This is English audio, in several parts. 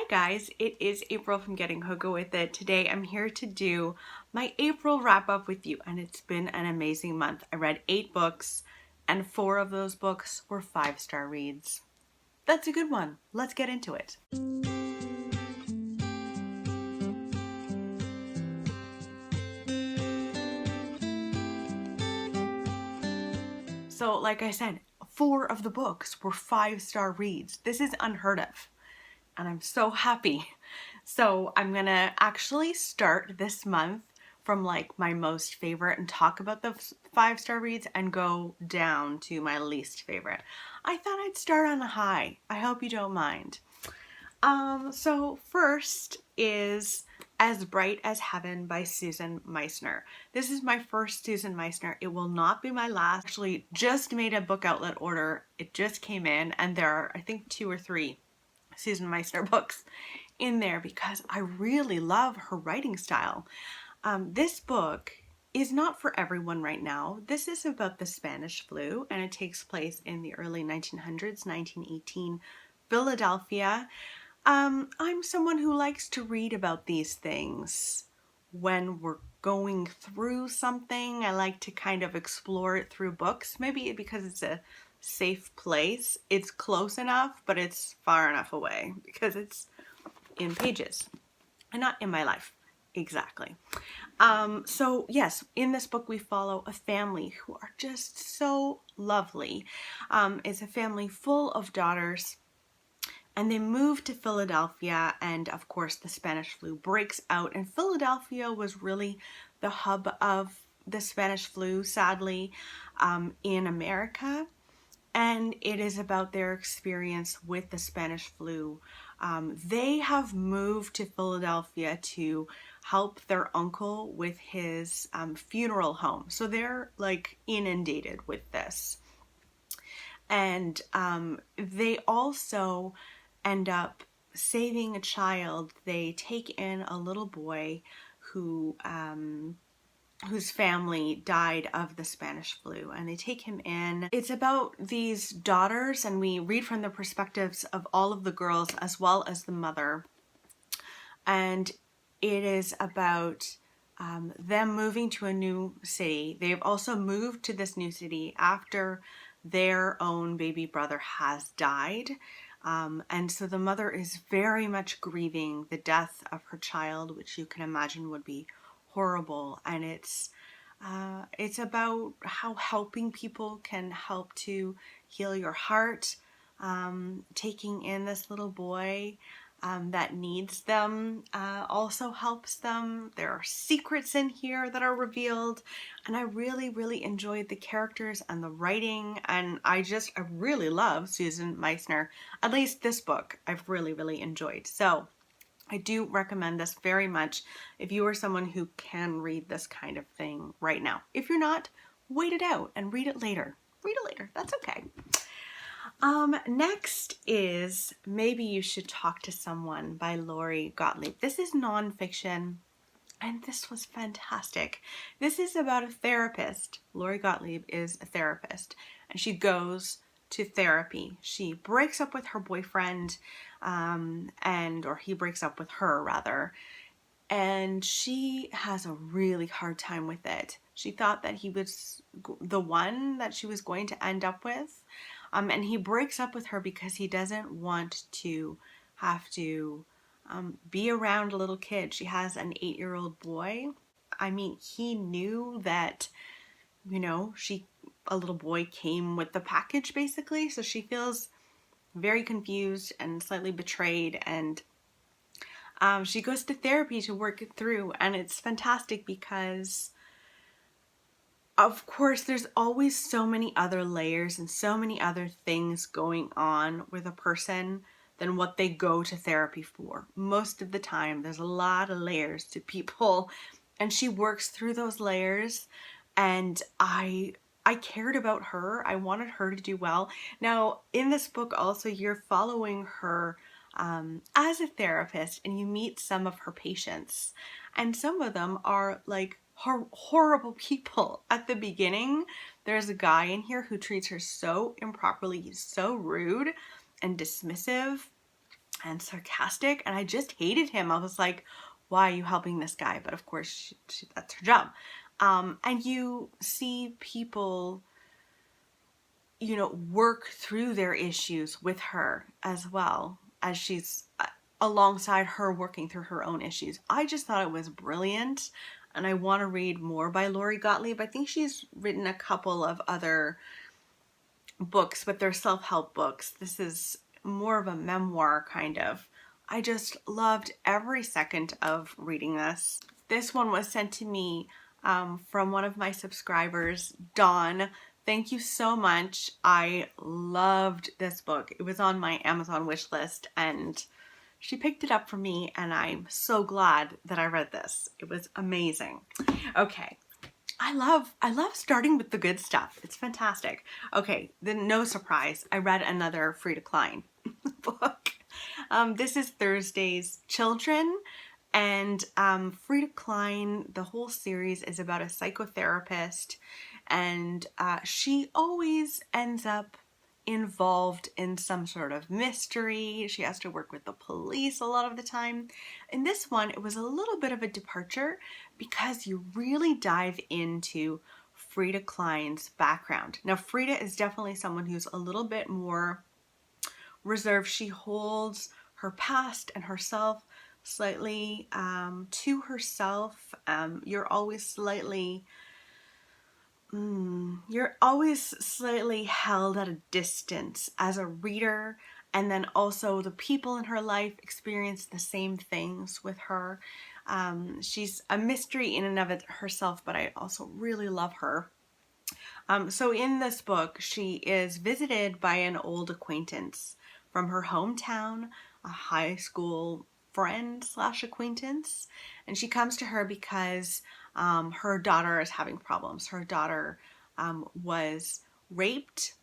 Hi guys, it is April from Getting Hookah With It. Today I'm here to do my April wrap up with you, and it's been an amazing month. I read 8 books and 4 of those books were 5-star reads. That's a good one. Let's get into it. So like I said, 4 of the books were 5-star reads. This is unheard of. And I'm so happy. So I'm gonna actually start this month from like my most favorite and talk about the 5-star reads and go down to my least favorite. I thought I'd start on a high. I hope you don't mind. So first is As Bright as Heaven by Susan Meissner. This is my first Susan Meissner. It will not be my last. Actually, just made a book outlet order. It just came in and there are, I think, 2 or 3 Susan Meissner books in there because I really love her writing style. This book is not for everyone right now. This is about the Spanish flu and it takes place in the early 1900s, 1918, Philadelphia. I'm someone who likes to read about these things when we're going through something. I like to kind of explore it through books, maybe because it's a safe place. It's close enough, but it's far enough away because it's in pages and not in my life. Exactly. So yes, in this book we follow a family who are just so lovely. It's a family full of daughters and they move to Philadelphia, and of course the Spanish flu breaks out, and Philadelphia was really the hub of the Spanish flu, sadly, in America. And it is about their experience with the Spanish flu. They have moved to Philadelphia to help their uncle with his funeral home. So they're like inundated with this. And they also end up saving a child. They take in a little boy who whose family died of the Spanish flu, and they take him in. It's about these daughters, and we read from the perspectives of all of the girls as well as the mother. And it is about them moving to a new city. They've also moved to this new city after their own baby brother has died. And so the mother is very much grieving the death of her child, which you can imagine would be horrible. And it's about how helping people can help to heal your heart. Taking in this little boy that needs them also helps them. There are secrets in here that are revealed, and I really enjoyed the characters and the writing, and I really love Susan Meissner. At least this book I've really enjoyed. So I do recommend this very much if you are someone who can read this kind of thing right now. If you're not, wait it out and read it later. Read it later, that's okay. Next is Maybe You Should Talk to Someone by Lori Gottlieb. This is nonfiction, and this was fantastic. This is about a therapist. Lori Gottlieb is a therapist, and she goes to therapy. She breaks up with her boyfriend, or he breaks up with her rather, and she has a really hard time with it. She thought that he was the one that she was going to end up with. And he breaks up with her because he doesn't want to have to be around a little kid. She has an 8-year-old boy. I mean, he knew that, you know, a little boy came with the package basically. So she feels very confused and slightly betrayed, and she goes to therapy to work it through. And it's fantastic because of course, there's always so many other layers and so many other things going on with a person than what they go to therapy for. Most of the time, there's a lot of layers to people, and she works through those layers, and I cared about her. I wanted her to do well. Now, in this book also, you're following her as a therapist, and you meet some of her patients, and some of them are like horrible people. At the beginning, there's a guy in here who treats her so improperly. He's so rude and dismissive, and sarcastic, and I just hated him. I was like, why are you helping this guy? But of course, that's her job. And you see people, you know, work through their issues with her as well as she's alongside her working through her own issues. I just thought it was brilliant, and I want to read more by Lori Gottlieb. I think she's written a couple of other books, but they're self-help books. This is more of a memoir kind of. I just loved every second of reading this. This one was sent to me from one of my subscribers, Dawn. Thank you so much. I loved this book. It was on my Amazon wish list, and she picked it up for me, and I'm so glad that I read this. It was amazing. Okay. I love starting with the good stuff. It's fantastic. Okay, then no surprise, I read another Frida Klein book. This is Thursday's Children, and Frida Klein, the whole series is about a psychotherapist, and she always ends up involved in some sort of mystery. She has to work with the police a lot of the time. In this one, it was a little bit of a departure because you really dive into Frida Klein's background. Now, Frida is definitely someone who's a little bit more reserved. She holds her past and herself slightly to herself. You're always slightly held at a distance as a reader, and then also the people in her life experience the same things with her. She's a mystery in and of herself, but I also really love her. So in this book, she is visited by an old acquaintance from her hometown, a high school friend / acquaintance, and she comes to her because her daughter is having problems. Her daughter was raped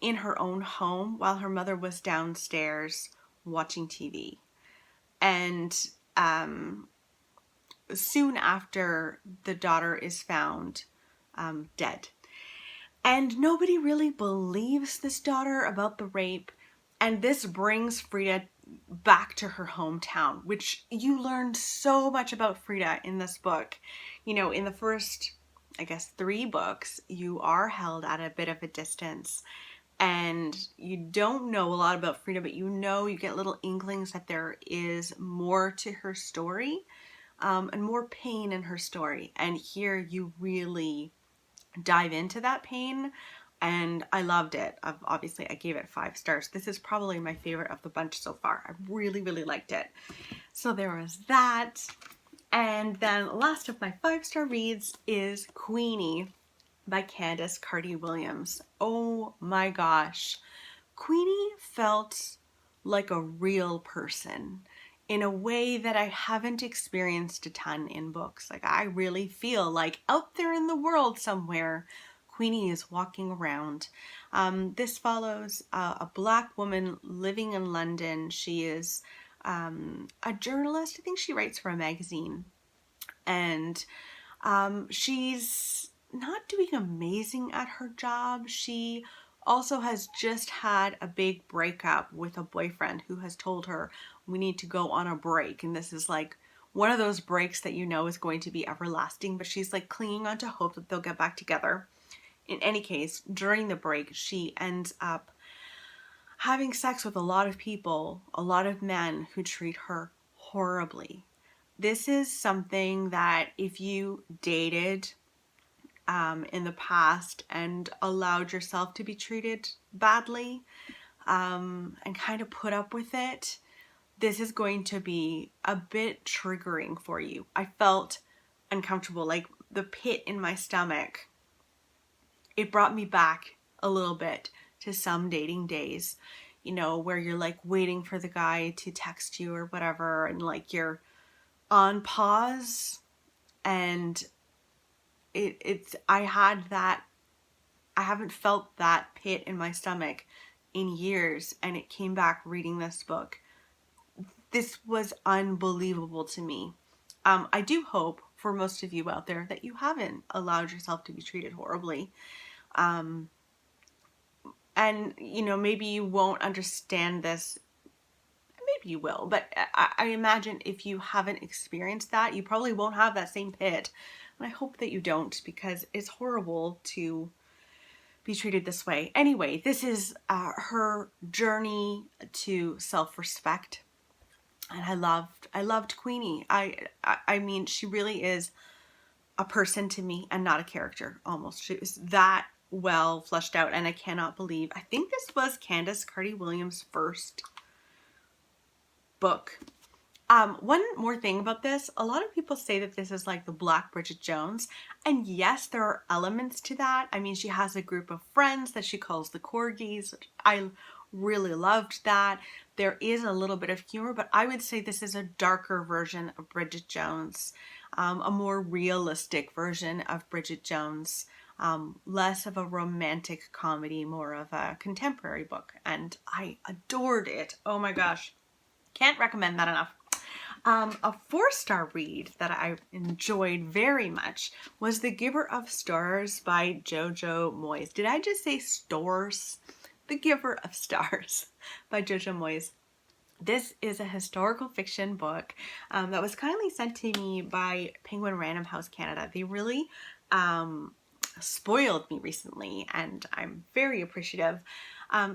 in her own home while her mother was downstairs watching TV. And soon after, the daughter is found dead. And nobody really believes this daughter about the rape. And this brings Frida back to her hometown, which you learned so much about Frida in this book. You know, in the first, I guess, 3 books, you are held at a bit of a distance, and you don't know a lot about Frida, but you get little inklings that there is more to her story, and more pain in her story. And here you really dive into that pain, and I loved it. Obviously, I gave it 5 stars. This is probably my favorite of the bunch so far. I really, really liked it. So there was that. And then last of my 5-star reads is Queenie by Candace Carty-Williams. Oh my gosh. Queenie felt like a real person in a way that I haven't experienced a ton in books. Like, I really feel like out there in the world somewhere, Queenie is walking around. This follows a Black woman living in London. She is a journalist. I think she writes for a magazine. And she's not doing amazing at her job. She also has just had a big breakup with a boyfriend who has told her, we need to go on a break. And this is like one of those breaks that you know is going to be everlasting, but she's like clinging on to hope that they'll get back together. In any case, during the break, she ends up having sex with a lot of people, a lot of men who treat her horribly. This is something that if you dated in the past and allowed yourself to be treated badly and kind of put up with it, this is going to be a bit triggering for you. I felt uncomfortable, like the pit in my stomach. It brought me back a little bit to some dating days, you know, where you're like waiting for the guy to text you or whatever, and like you're on pause, and I haven't felt that pit in my stomach in years, and it came back reading this book. This was unbelievable to me. I do hope for most of you out there that you haven't allowed yourself to be treated horribly. And, you know, maybe you won't understand this. hope you will, but I imagine if you haven't experienced that, you probably won't have that same pit. And I hope that you don't, because it's horrible to be treated this way. Anyway, this is her journey to self-respect. And I loved Queenie. I mean, she really is a person to me and not a character, almost. She was that well fleshed out, and I cannot believe, I think this was Candace Carty-Williams' first book. One more thing about this, a lot of people say that this is like the Black Bridget Jones, and yes, there are elements to that. I mean, she has a group of friends that she calls the Corgis. I really loved that. There is a little bit of humor, but I would say this is a darker version of Bridget Jones, a more realistic version of Bridget Jones, less of a romantic comedy, more of a contemporary book, and I adored it. Oh my gosh, can't recommend that enough. A 4-star read that I enjoyed very much was The Giver of Stars by Jojo Moyes. Did I just say stores? The Giver of Stars by Jojo Moyes. This is a historical fiction book that was kindly sent to me by Penguin Random House Canada. They really spoiled me recently, and I'm very appreciative.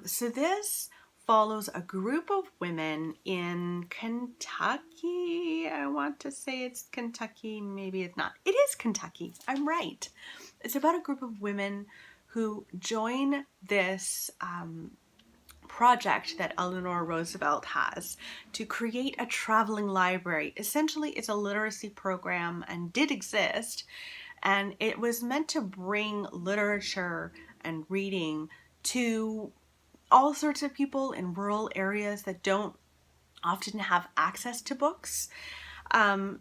So this follows a group of women in Kentucky. I want to say it's Kentucky, maybe it's not. It is Kentucky, I'm right. It's about a group of women who join this project that Eleanor Roosevelt has to create a traveling library. Essentially, it's a literacy program and did exist, and it was meant to bring literature and reading to all sorts of people in rural areas that don't often have access to books.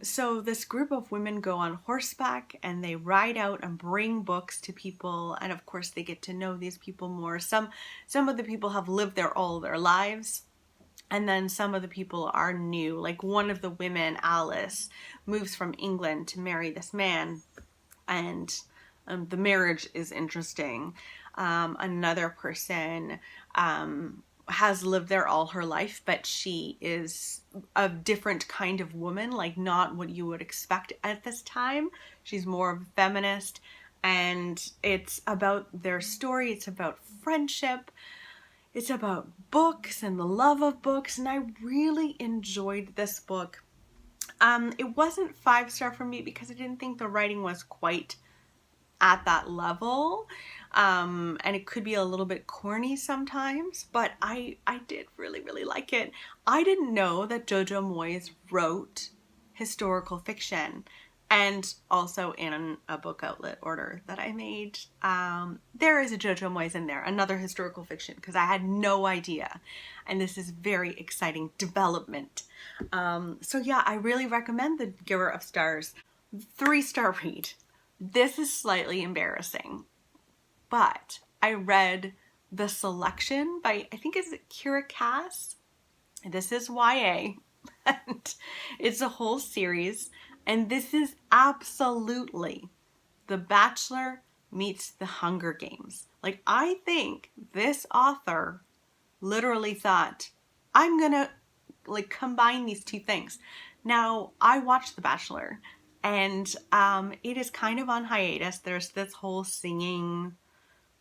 So this group of women go on horseback and they ride out and bring books to people, and of course they get to know these people more. Some of the people have lived there all their lives, and then some of the people are new. Like one of the women, Alice, moves from England to marry this man, and the marriage is interesting. Another person has lived there all her life, but she is a different kind of woman, like not what you would expect at this time. She's more of a feminist, and it's about their story. It's about friendship. It's about books and the love of books, and I really enjoyed this book. It wasn't 5-star for me because I didn't think the writing was quite at that level, and it could be a little bit corny sometimes, but I did really like it. I didn't know that Jojo Moyes wrote historical fiction, and also in a book outlet order that I made, there is a Jojo Moyes in there, another historical fiction, because I had no idea, and this is very exciting development. So yeah, I really recommend The Giver of Stars. 3-star read. This is slightly embarrassing, but I read The Selection by, I think it's QUARANTINEATHON. This is YA, and it's a whole series, and this is absolutely The Bachelor meets The Hunger Games. Like, I think this author literally thought, I'm gonna like combine these two things. Now, I watched The Bachelor, and it is kind of on hiatus. There's this whole singing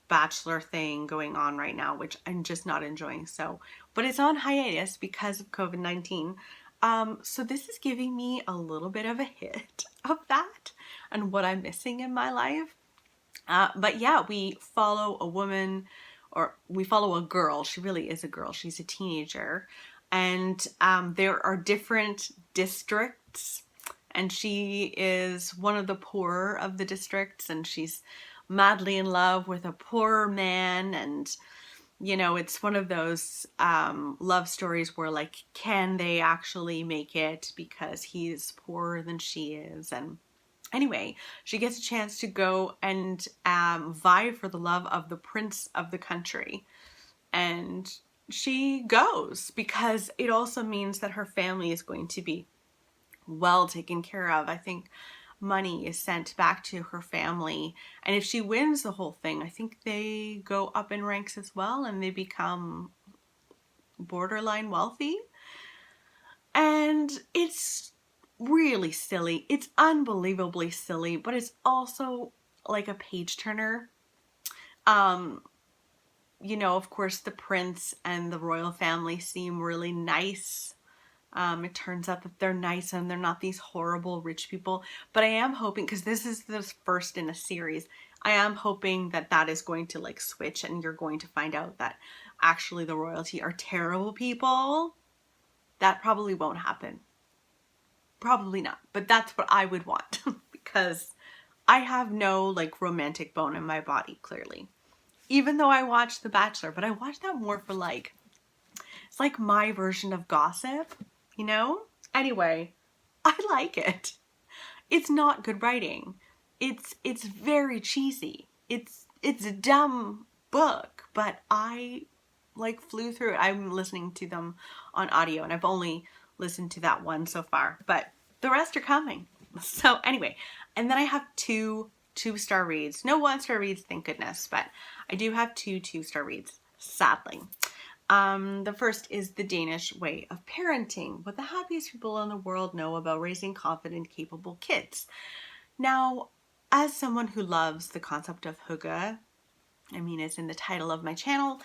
bachelor thing going on right now, which I'm just not enjoying. So, but it's on hiatus because of COVID-19. So this is giving me a little bit of a hit of that and what I'm missing in my life. But yeah, we follow a woman, or we follow a girl. She really is a girl. She's a teenager. And there are different districts, and she is one of the poorer of the districts, and she's madly in love with a poorer man, and you know, it's one of those love stories where like, can they actually make it because he's poorer than she is? And anyway, she gets a chance to go and vie for the love of the prince of the country, and she goes because it also means that her family is going to be well taken care of. I think money is sent back to her family, and if she wins the whole thing, I think they go up in ranks as well, and they become borderline wealthy. And it's really silly. It's unbelievably silly, but it's also like a page turner. You know, of course, the prince and the royal family seem really nice. It turns out that they're nice and they're not these horrible rich people. But I am hoping, because this is the first in a series, I am hoping that that is going to like switch and you're going to find out that actually the royalty are terrible people. That probably won't happen. Probably not. But that's what I would want because I have no like romantic bone in my body, clearly. Even though I watched The Bachelor, but I watched that more for like, it's like my version of gossip, you know? Anyway, I like it. It's not good writing. It's very cheesy. It's a dumb book, but I like flew through it. I'm listening to them on audio and I've only listened to that one so far, but the rest are coming. So anyway, and then I have two 2-star reads. No 1-star reads, thank goodness, but I do have two 2-star reads, sadly. The first is The Danish Way of Parenting, what the happiest people in the world know about raising confident, capable kids. Now, as someone who loves the concept of hygge, I mean, it's in the title of my channel,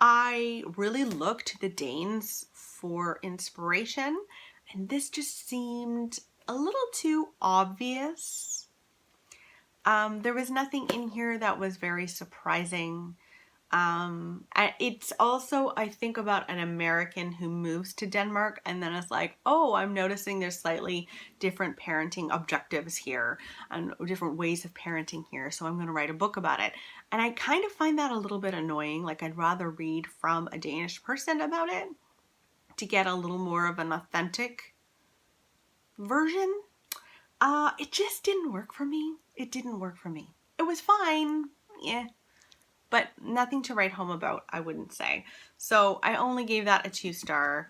I really look to the Danes for inspiration, and this just seemed a little too obvious. There was nothing in here that was very surprising. It's also, I think about an American who moves to Denmark and then is like, oh, I'm noticing there's slightly different parenting objectives here and different ways of parenting here, so I'm going to write a book about it. And I kind of find that a little bit annoying. Like, I'd rather read from a Danish person about it to get a little more of an authentic version. It just didn't work for me. It didn't work for me. It was fine, yeah, but nothing to write home about, I wouldn't say. So I only gave that a 2-star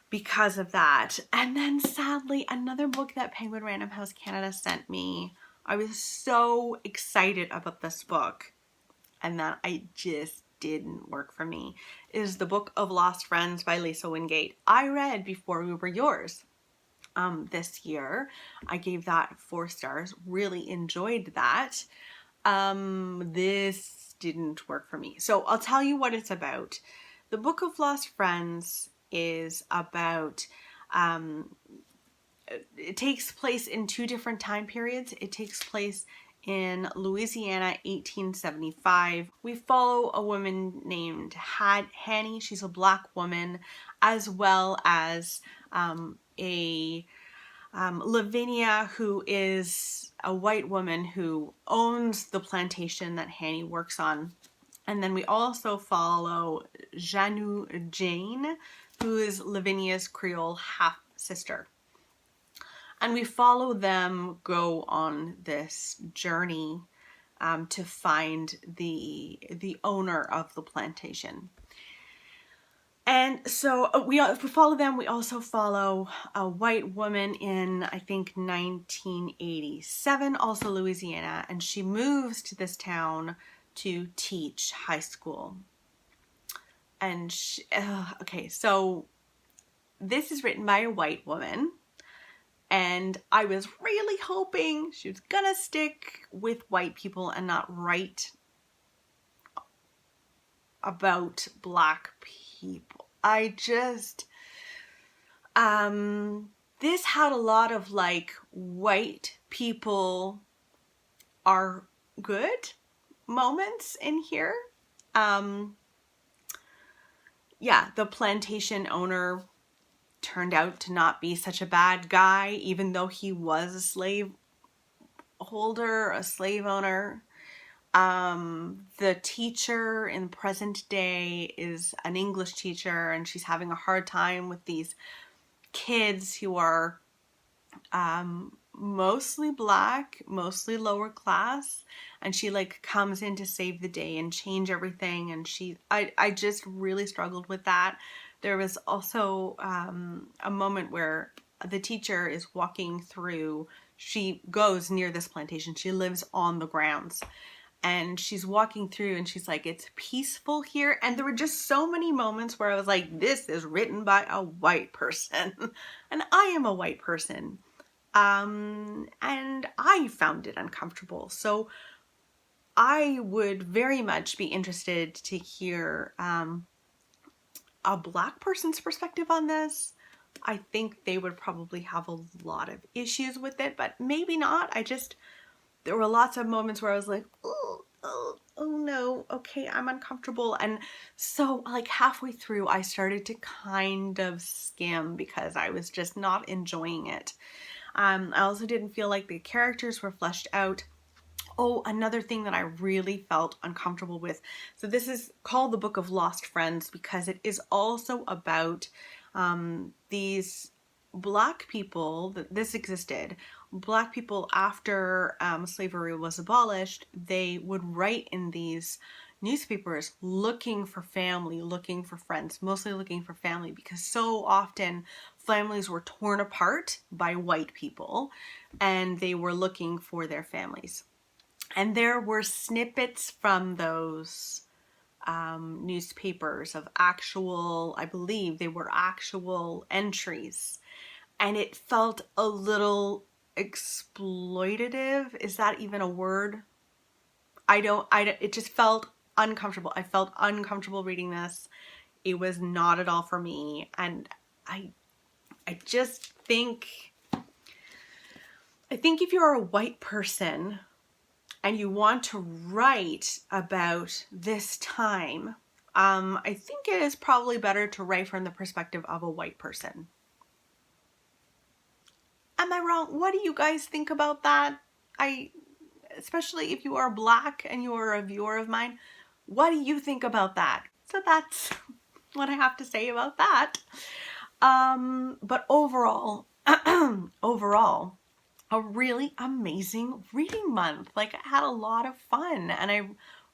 because of that. And then sadly, another book that Penguin Random House Canada sent me, I was so excited about this book, and then I just didn't work for me, is The Book of Lost Friends by Lisa Wingate. I read Before We Were Yours this year. I gave that 4 stars, really enjoyed that. This didn't work for me. So I'll tell you what it's about. The Book of Lost Friends is about, it takes place in 2 different time periods. It takes place in Louisiana, 1875. We follow a woman named Hanny. She's a Black woman, as well as Lavinia, who is a white woman who owns the plantation that Hanny works on. And then we also follow Jane, who is Lavinia's Creole half-sister. And we follow them go on this journey to find the owner of the plantation. And so we follow them. We also follow a white woman in, I think, 1987, also Louisiana, and she moves to this town to teach high school. And okay, so this is written by a white woman, and I was really hoping she was gonna stick with white people and not write about Black people. I just, this had a lot of like white people are good moments in here. Yeah, the plantation owner turned out to not be such a bad guy, even though he was a slave holder, a slave owner. The teacher in present day is an English teacher, and she's having a hard time with these kids who are mostly Black, mostly lower class, and she like comes in to save the day and change everything, and I just really struggled with that. There was also a moment where the teacher is walking through, she goes near this plantation, she lives on the grounds, and she's walking through and she's like, it's peaceful here. And there were just so many moments where I was like, this is written by a white person and I am a white person. And I found it uncomfortable. So I would very much be interested to hear a Black person's perspective on this. I think they would probably have a lot of issues with it, but maybe not. There were lots of moments where I was like, oh no, okay, I'm uncomfortable. And so like halfway through, I started to kind of skim because I was just not enjoying it. I also didn't feel like the characters were fleshed out. Oh, another thing that I really felt uncomfortable with. So this is called the Book of Lost Friends because it is also about these Black people, this existed. Black people after slavery was abolished, they would write in these newspapers looking for family, looking for friends, mostly looking for family because so often families were torn apart by white people and they were looking for their families. And there were snippets from those newspapers of actual, I believe they were actual entries. And it felt a little exploitative. Is that even a word? It just felt uncomfortable. I felt uncomfortable reading this. It was not at all for me. And I just think, if you're a white person and you want to write about this time, I think it is probably better to write from the perspective of a white person. Am I wrong? What do you guys think about that? Especially if you are Black and you are a viewer of mine, what do you think about that? So that's what I have to say about that. But overall, a really amazing reading month. Like, I had a lot of fun and I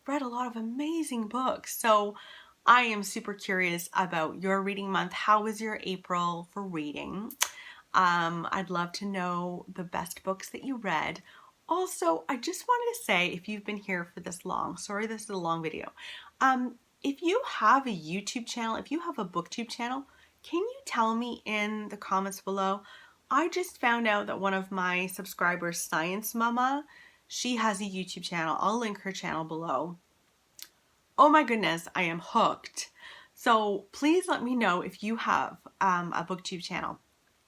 read a lot of amazing books. So I am super curious about your reading month. How was your April for reading? I'd love to know the best books that you read. Also, I just wanted to say, if you've been here for this long, sorry this is a long video, if you have a YouTube channel, if you have a booktube channel, can you tell me in the comments below? I just found out that one of my subscribers, Science Mama, she has a YouTube channel. I'll link her channel below. Oh my goodness, I am hooked. So please let me know if you have a booktube channel,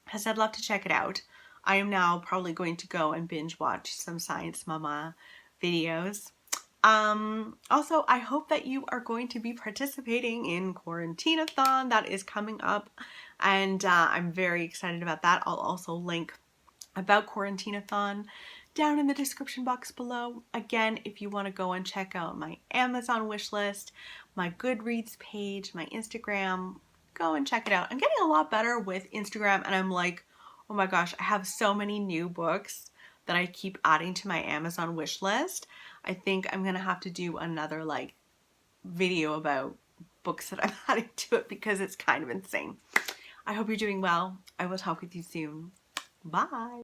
because I'd love to check it out. I am now probably going to go and binge watch some Science Mama videos. Also, I hope that you are going to be participating in Quarantineathon that is coming up, and I'm very excited about that. I'll also link about Quarantineathon down in the description box below. Again, if you want to go and check out my Amazon wishlist, my Goodreads page, my Instagram, go and check it out. I'm getting a lot better with Instagram, and I'm like, oh my gosh, I have so many new books that I keep adding to my Amazon wish list. I think I'm gonna have to do another like video about books that I'm adding to it because it's kind of insane. I hope you're doing well. I will talk with you soon. Bye.